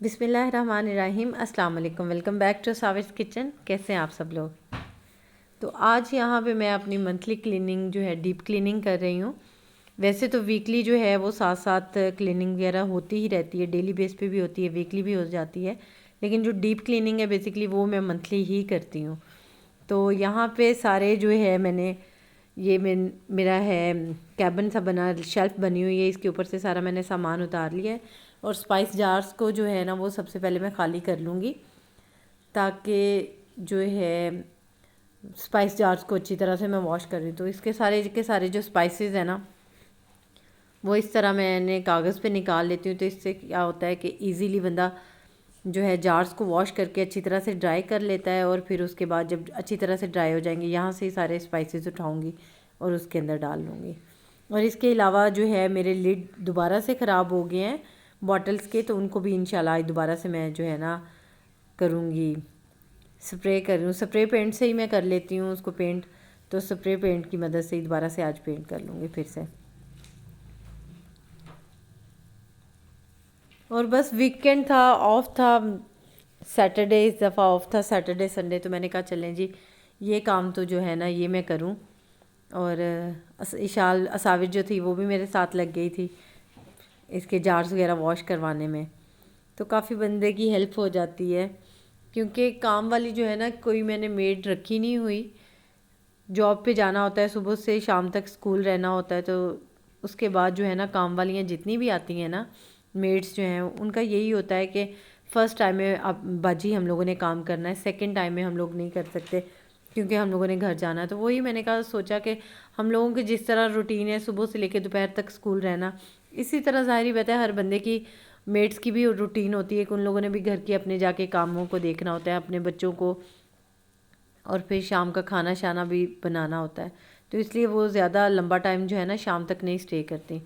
बिस्मिल्लाहिर्रहमानिर्रहीम। अस्सलाम वालेकुम। Welcome back to Savir's kitchen. कैसे हैं आप सब लोग। तो आज यहाँ पे मैं अपनी मंथली क्लीनिंग जो है डीप क्लीनिंग कर रही हूँ। वैसे तो वीकली जो है वो साथ साथ क्लीनिंग वगैरह होती ही रहती है, डेली बेस पे भी होती है, वीकली भी हो जाती है, लेकिन जो डीप क्लीनिंग है बेसिकली वो मैं मंथली ही करती हूँ। तो यहाँ पे सारे जो है मैंने ये मेरा है कैबिन सा बना, शेल्फ़ बनी हुई है, इसके ऊपर से सारा मैंने सामान उतार लिया है। और स्पाइस जार्स को जो है ना वो सबसे पहले मैं खाली कर लूँगी, ताकि जो है स्पाइस जार्स को अच्छी तरह से मैं वॉश कर रही हूँ। तो इसके सारे के सारे जो स्पाइसेस हैं ना वो इस तरह मैंने कागज़ पे निकाल लेती हूँ। तो इससे क्या होता है कि इजीली बंदा जो है जार्स को वॉश करके अच्छी तरह से ड्राई कर लेता है, और फिर उसके बाद जब अच्छी तरह से ड्राई हो जाएंगे यहाँ से ही सारे स्पाइसेस उठाऊँगी और उसके अंदर डाल लूँगी। और इसके अलावा जो है मेरे लिड दोबारा से ख़राब हो गए हैं बॉटल्स के, तो उनको भी इंशाल्लाह दोबारा से मैं जो है ना करूँगी, स्प्रे करूँ। स्प्रे पेंट से ही मैं कर लेती हूँ उसको पेंट, तो स्प्रे पेंट की मदद से ही दोबारा से आज पेंट कर लूँगी फिर से। और बस वीकेंड था, ऑफ था, सैटरडे इस दफ़ा ऑफ था, सैटरडे संडे, तो मैंने कहा चलें जी ये काम तो जो है ना ये मैं करूं। और इशाल असाविर जो थी वो भी मेरे साथ लग गई थी इसके जार्स वगैरह वॉश करवाने में। तो काफ़ी बंदे की हेल्प हो जाती है, क्योंकि काम वाली जो है ना कोई मैंने मेड रखी नहीं हुई। जॉब पे जाना होता है, सुबह से शाम तक स्कूल रहना होता है, तो उसके बाद जो है ना काम वालियाँ जितनी भी आती हैं ना मेड्स जो हैं उनका यही होता है कि फ़र्स्ट टाइम में अब बाजी हम लोगों ने काम करना है, सेकंड टाइम में हम लोग नहीं कर सकते क्योंकि हम लोगों ने घर जाना है। तो वही मैंने कहा सोचा कि हम लोगों की जिस तरह रूटीन है सुबह से लेकर दोपहर तक स्कूल रहना, इसी तरह ज़ाहिर बात है हर बंदे की मेड्स की भी रूटीन होती है कि उन लोगों ने भी घर के अपने जाके कामों को देखना होता है, अपने बच्चों को, और फिर शाम का खाना शाना भी बनाना होता है। तो इसलिए वो ज़्यादा लंबा टाइम जो है ना शाम तक नहीं स्टे करती।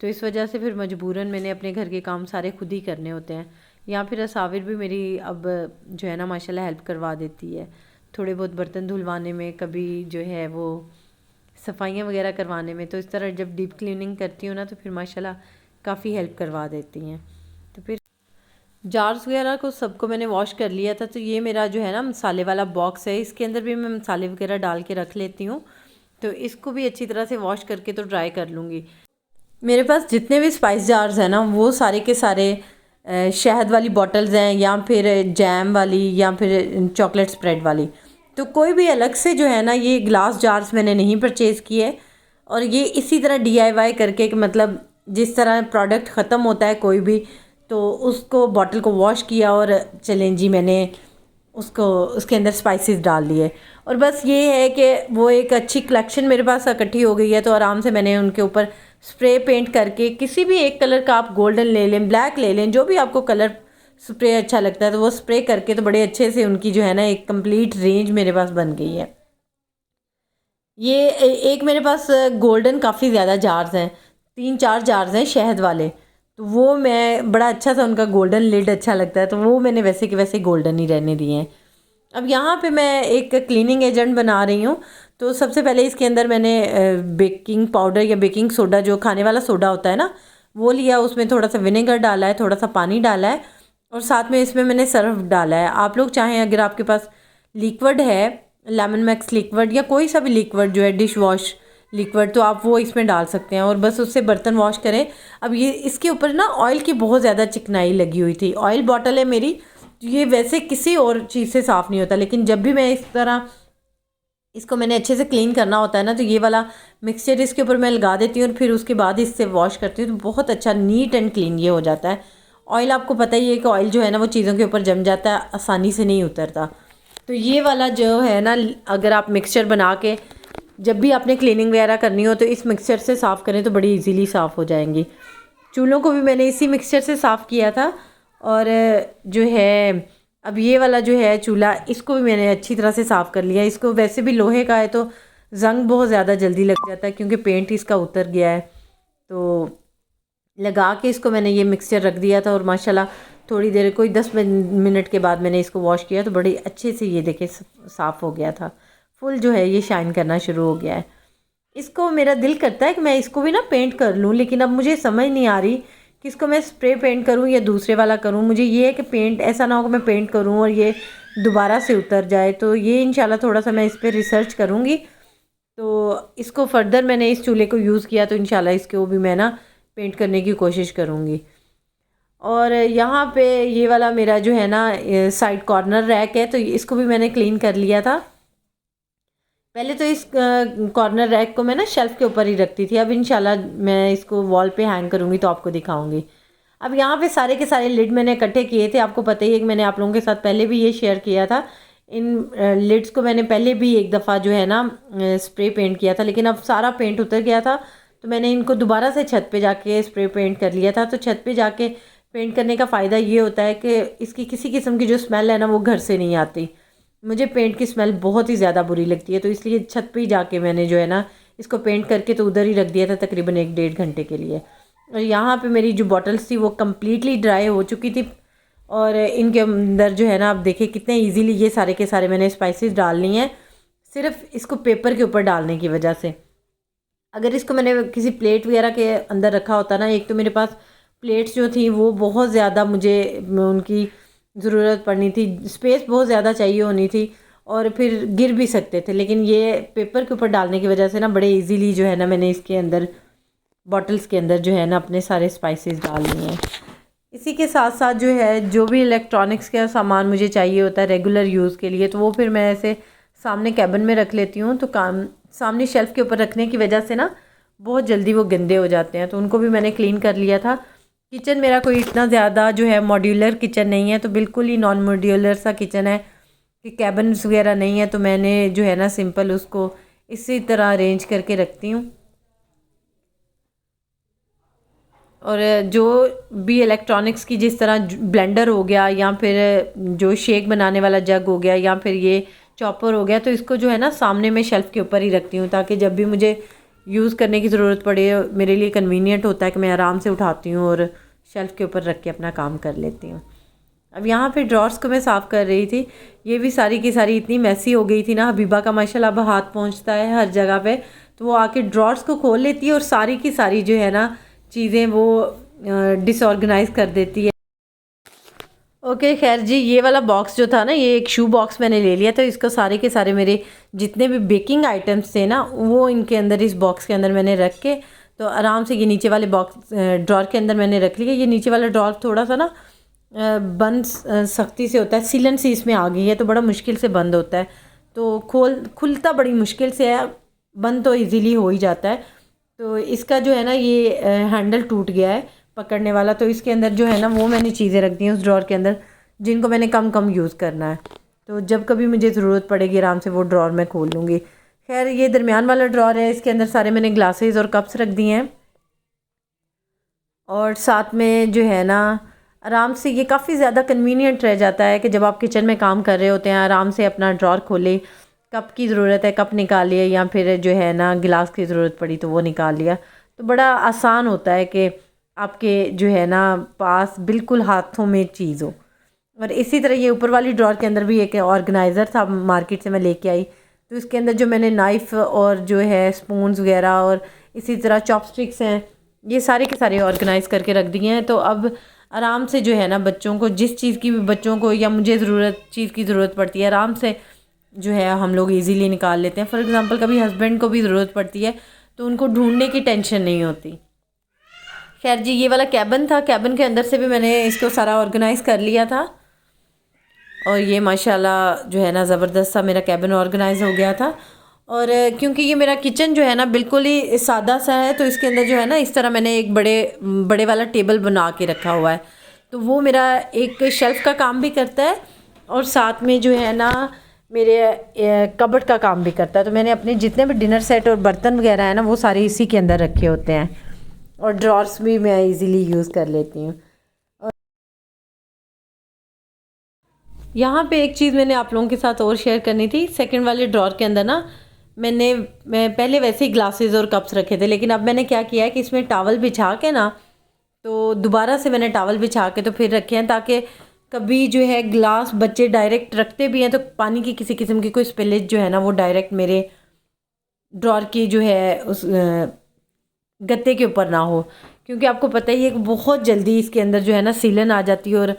तो इस वजह से फिर मजबूरन मैंने अपने घर के काम सारे खुद ही करने होते हैं। या फिर असाविर भी मेरी अब जो है ना माशाल्लाह हेल्प करवा देती है, थोड़े बहुत बर्तन धुलवाने में, कभी जो है वो सफाइयाँ वगैरह करवाने में। तो इस तरह जब डीप क्लीनिंग करती हूँ ना तो फिर माशाल्लाह काफ़ी हेल्प करवा देती हैं। तो फिर जार्स वगैरह को सबको मैंने वॉश कर लिया था। तो ये मेरा जो है ना मसाले वाला बॉक्स है, इसके अंदर भी मैं मसाले वगैरह डाल के रख लेती हूँ। तो इसको भी अच्छी तरह से वॉश करके तो ड्राई कर लूँगी। मेरे पास जितने भी स्पाइस जार्स हैं ना वो सारे के सारे शहद वाली बॉटल्स हैं, या फिर जैम वाली, या फिर चॉकलेट स्प्रेड वाली। तो कोई भी अलग से जो है ना ये ग्लास जार्स मैंने नहीं परचेज़ किए। और ये इसी तरह DIY करके कि मतलब जिस तरह प्रोडक्ट ख़त्म होता है कोई भी, तो उसको बॉटल को वॉश किया और चलें जी मैंने उसको उसके अंदर स्पाइसेस डाल लिए। और बस ये है कि वो एक अच्छी कलेक्शन मेरे पास इकट्ठी हो गई है, तो आराम से मैंने उनके ऊपर स्प्रे पेंट करके, किसी भी एक कलर का आप गोल्डन ले लें, ब्लैक ले लें, जो भी आपको कलर स्प्रे अच्छा लगता है तो वो स्प्रे करके तो बड़े अच्छे से उनकी जो है ना एक कंप्लीट रेंज मेरे पास बन गई है। ये एक मेरे पास गोल्डन काफ़ी ज़्यादा जार्स हैं, 3-4 जार्स हैं शहद वाले। तो वो मैं बड़ा अच्छा सा उनका गोल्डन लिड अच्छा लगता है, तो वो मैंने वैसे के वैसे गोल्डन ही रहने दिए हैं। अब यहाँ पे मैं एक क्लीनिंग एजेंट बना रही हूँ। तो सबसे पहले इसके अंदर मैंने बेकिंग पाउडर या बेकिंग सोडा, जो खाने वाला सोडा होता है ना, वो लिया, उसमें थोड़ा सा विनेगर डाला है, थोड़ा सा पानी डाला है, और साथ में इसमें मैंने सर्फ डाला है। आप लोग चाहें अगर आपके पास लिक्विड है, लेमन मैक्स लिक्विड या कोई सा भी लिक्विड जो है डिश वॉश लिक्विड, तो आप वो इसमें डाल सकते हैं और बस उससे बर्तन वॉश करें। अब ये इसके ऊपर ना ऑयल की बहुत ज़्यादा चिकनाई लगी हुई थी। ऑयल बॉटल है मेरी, ये वैसे किसी और चीज़ से साफ़ नहीं होता, लेकिन जब भी मैं इस तरह इसको मैंने अच्छे से क्लीन करना होता है ना, तो ये वाला मिक्सचर इसके ऊपर मैं लगा देती हूँ और फिर उसके बाद इससे वॉश करती हूँ, तो बहुत अच्छा नीट एंड क्लीन ये हो जाता है। ऑयल आपको पता ही है कि ऑयल जो है ना वो चीज़ों के ऊपर जम जाता है, आसानी से नहीं उतरता। तो ये वाला जो है ना, अगर आप मिक्सचर बना के जब भी आपने क्लीनिंग वगैरह करनी हो तो इस मिक्सचर से साफ़ करें तो बड़ी इजीली साफ़ हो जाएंगी। चूल्हों को भी मैंने इसी मिक्सचर से साफ़ किया था। और जो है अब ये वाला जो है चूल्हा, इसको भी मैंने अच्छी तरह से साफ़ कर लिया। इसको वैसे भी लोहे का है तो जंग बहुत ज़्यादा जल्दी लग जाता है, क्योंकि पेंट इसका उतर गया है। तो लगा के इसको मैंने ये मिक्सचर रख दिया था, और माशाल्लाह थोड़ी देर, कोई 10 मिनट के बाद मैंने इसको वॉश किया तो बड़ी अच्छे से ये देखे साफ़ हो गया था। फुल जो है ये शाइन करना शुरू हो गया है। इसको मेरा दिल करता है कि मैं इसको भी ना पेंट कर लूँ, लेकिन अब मुझे समझ नहीं आ रही किसको मैं स्प्रे पेंट करूँ या दूसरे वाला करूँ। मुझे ये है कि पेंट ऐसा ना हो कि मैं पेंट करूँ और ये दोबारा से उतर जाए। तो ये इंशाल्लाह थोड़ा सा मैं इस पर रिसर्च करूँगी। तो इसको फर्दर मैंने इस चूल्हे को यूज़ किया तो इंशाल्लाह इसको भी मैं ना पेंट करने की कोशिश करूँगी। और यहाँ पे ये वाला मेरा जो है ना साइड कॉर्नर रैक है, तो इसको भी मैंने क्लीन कर लिया था। पहले तो इस कॉर्नर रैक को मैं ना शेल्फ़ के ऊपर ही रखती थी। अब इंशाल्लाह मैं इसको वॉल पे हैंग करूँगी तो आपको दिखाऊंगी। अब यहाँ पे सारे के सारे लिड मैंने इकट्ठे किए थे। आपको पता ही है कि मैंने आप लोगों के साथ पहले भी ये शेयर किया था। इन लिड्स को मैंने पहले भी एक दफ़ा जो है ना स्प्रे पेंट किया था, लेकिन अब सारा पेंट उतर गया था तो मैंने इनको दोबारा से छत पे जाके स्प्रे पेंट कर लिया था। तो छत पे जाके पेंट करने का फ़ायदा ये होता है कि इसकी किसी किस्म की जो स्मेल है ना वो घर से नहीं आती। मुझे पेंट की स्मेल बहुत ही ज़्यादा बुरी लगती है, तो इसलिए छत पे ही जाके मैंने जो है ना इसको पेंट करके तो उधर ही रख दिया था तकरीबन 1-1.5 घंटे के लिए। और यहाँ पे मेरी जो बॉटल्स थी वो कम्प्लीटली ड्राई हो चुकी थी और इनके अंदर जो है ना आप देखिए कितने इजीली ये सारे के सारे मैंने स्पाइसेस डाल ली हैं सिर्फ इसको पेपर के ऊपर डालने की वजह से। अगर इसको मैंने किसी प्लेट वगैरह के अंदर रखा होता ना, एक तो मेरे पास प्लेट्स जो थी वो बहुत ज़्यादा मुझे उनकी ज़रूरत पड़नी थी, स्पेस बहुत ज़्यादा चाहिए होनी थी और फिर गिर भी सकते थे। लेकिन ये पेपर के ऊपर डालने की वजह से ना बड़े इजीली जो है ना मैंने इसके अंदर बॉटल्स के अंदर जो है ना अपने सारे स्पाइसेस डाल लिए हैं। इसी के साथ साथ जो है जो भी इलेक्ट्रॉनिक्स का सामान मुझे चाहिए होता है रेगुलर यूज़ के लिए, तो वो फिर मैं ऐसे सामने कैबिन में रख लेती हूँ। तो काम सामने शेल्फ़ के ऊपर रखने की वजह से ना बहुत जल्दी वो गंदे हो जाते हैं, तो उनको भी मैंने क्लीन कर लिया था। किचन मेरा कोई इतना ज़्यादा जो है मॉड्यूलर किचन नहीं है, तो बिल्कुल ही नॉन मॉड्यूलर सा किचन है कि कैबिन्स वगैरह नहीं है, तो मैंने जो है ना सिंपल उसको इसी तरह अरेंज करके रखती हूँ। और जो भी इलेक्ट्रॉनिक्स की जिस तरह ब्लेंडर हो गया या फिर जो शेक बनाने वाला जग हो गया या फिर ये चॉपर हो गया, तो इसको जो है ना सामने मैं शेल्फ़ के ऊपर ही रखती हूँ ताकि जब भी मुझे यूज़ करने की ज़रूरत पड़े मेरे लिए कन्वीनियंट होता है कि मैं आराम से उठाती हूँ और शेल्फ़ के ऊपर रख के अपना काम कर लेती हूँ। अब यहाँ पे ड्रॉर्स को मैं साफ़ कर रही थी, ये भी सारी की सारी इतनी मैसी हो गई थी ना। हबीबा का माशाल्लाह अब हाथ पहुँचता है हर जगह पे, तो वो आके ड्रॉर्स को खोल लेती है और सारी की सारी जो है ना चीज़ें वो डिसऑर्गेनाइज कर देती है। ओके खैर जी, ये वाला बॉक्स जो था ना ये एक शू बॉक्स मैंने ले लिया, तो इसको सारे के सारे मेरे जितने भी बेकिंग आइटम्स थे ना वो इनके अंदर इस बॉक्स के अंदर मैंने रख के तो आराम से ये नीचे वाले बॉक्स ड्रॉर के अंदर मैंने रख लिया। ये नीचे वाला ड्रॉर थोड़ा सा ना बंद सख्ती से होता है, सीलन सी इसमें आ गई है तो बड़ा मुश्किल से बंद होता है, तो खुलता बड़ी मुश्किल से है, बंद तो इजीली हो ही जाता है। तो इसका जो है ना ये हैंडल टूट गया है पकड़ने वाला, तो इसके अंदर जो है ना वो मैंने चीज़ें रख दी हैं उस ड्रॉर के अंदर जिनको मैंने कम कम यूज़ करना है, तो जब कभी मुझे ज़रूरत पड़ेगी आराम से वो ड्रॉर मैं खोल लूँगी। खैर ये दरमियान वाला ड्रॉर है, इसके अंदर सारे मैंने ग्लासेस और कप्स रख दिए हैं और साथ में जो है ना आराम से ये काफ़ी ज़्यादा कन्वीनियंट रह जाता है कि जब आप किचन में काम कर रहे होते हैं आराम से अपना ड्रॉर खोले, कप की ज़रूरत है कप निकाल लिया या फिर जो है ना गिलास की ज़रूरत पड़ी तो वो निकाल लिया, तो बड़ा आसान होता है कि आपके जो है ना पास बिल्कुल हाथों में चीज़ हो। और इसी तरह ये ऊपर वाली ड्रॉर के अंदर भी एक ऑर्गेनाइज़र था मार्केट से मैं लेके आई, तो इसके अंदर जो मैंने नाइफ़ और जो है स्पून्स वगैरह और इसी तरह चॉपस्टिक्स हैं ये सारे के सारे ऑर्गेनाइज़ करके रख दिए हैं। तो अब आराम से जो है ना बच्चों को जिस चीज़ की भी बच्चों को या मुझे चीज़ की ज़रूरत पड़ती है आराम से जो है हम लोग इजीली निकाल लेते हैं। फॉर एग्ज़ाम्पल कभी हस्बैंड को भी ज़रूरत पड़ती है तो उनको ढूंढने की टेंशन नहीं होती। खैर जी ये वाला कैबिन था, कैबिन के अंदर से भी मैंने इसको सारा ऑर्गेनाइज़ कर लिया था और ये माशाल्लाह जो है ना ज़बरदस्त सा मेरा कैबिन ऑर्गेनाइज हो गया था। और क्योंकि ये मेरा किचन जो है ना बिल्कुल ही सादा सा है तो इसके अंदर जो है ना इस तरह मैंने एक बड़े वाला टेबल बना के रखा हुआ है, तो वो मेरा एक शेल्फ़ का काम भी करता है और साथ में जो है ना मेरे कबर्ड का काम भी करता है। तो मैंने अपने जितने भी डिनर सेट और बर्तन वगैरह है ना वो सारे इसी के अंदर रखे होते हैं और ड्रॉर्स भी मैं इजीली यूज़ कर लेती हूँ। यहाँ पे एक चीज़ मैंने आप लोगों के साथ और शेयर करनी थी, सेकंड वाले ड्रॉर के अंदर ना मैं पहले वैसे ही ग्लासेस और कप्स रखे थे, लेकिन अब मैंने क्या किया है कि इसमें टॉवल बिछा के ना तो दोबारा से मैंने टॉवल बिछा के तो फिर रखे हैं ताकि कभी जो है ग्लास बच्चे डायरेक्ट रखते भी हैं तो पानी की किसी किस्म की कोई स्पिलेज जो है ना वो डायरेक्ट मेरे ड्रॉर की जो है उस गत्ते के ऊपर ना हो, क्योंकि आपको पता ही है कि बहुत जल्दी इसके अंदर जो है ना सीलन आ जाती है और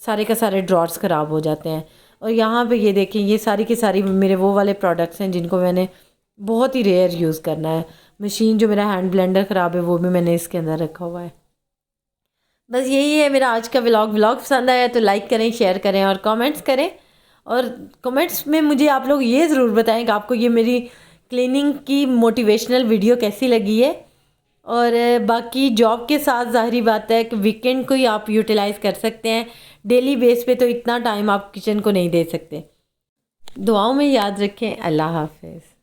सारे का सारे ड्रॉर्स ख़राब हो जाते हैं। और यहाँ पे ये देखें, ये सारी की सारी मेरे वो वाले प्रोडक्ट्स हैं जिनको मैंने बहुत ही रेयर यूज़ करना है। मशीन जो मेरा हैंड ब्लेंडर ख़राब है वो भी मैंने इसके अंदर रखा हुआ है। बस यही है मेरा आज का व्लॉग पसंद आया तो लाइक करें, शेयर करें और कमेंट्स करें। और कमेंट्स में मुझे आप लोग ये ज़रूर बताएं कि आपको ये मेरी क्लीनिंग की मोटिवेशनल वीडियो कैसी लगी है। और बाकी जॉब के साथ ज़ाहिरी बात है कि वीकेंड को ही आप यूटिलाइज़ कर सकते हैं, डेली बेस पे तो इतना टाइम आप किचन को नहीं दे सकते। दुआओं में याद रखें। अल्लाह हाफ़िज़।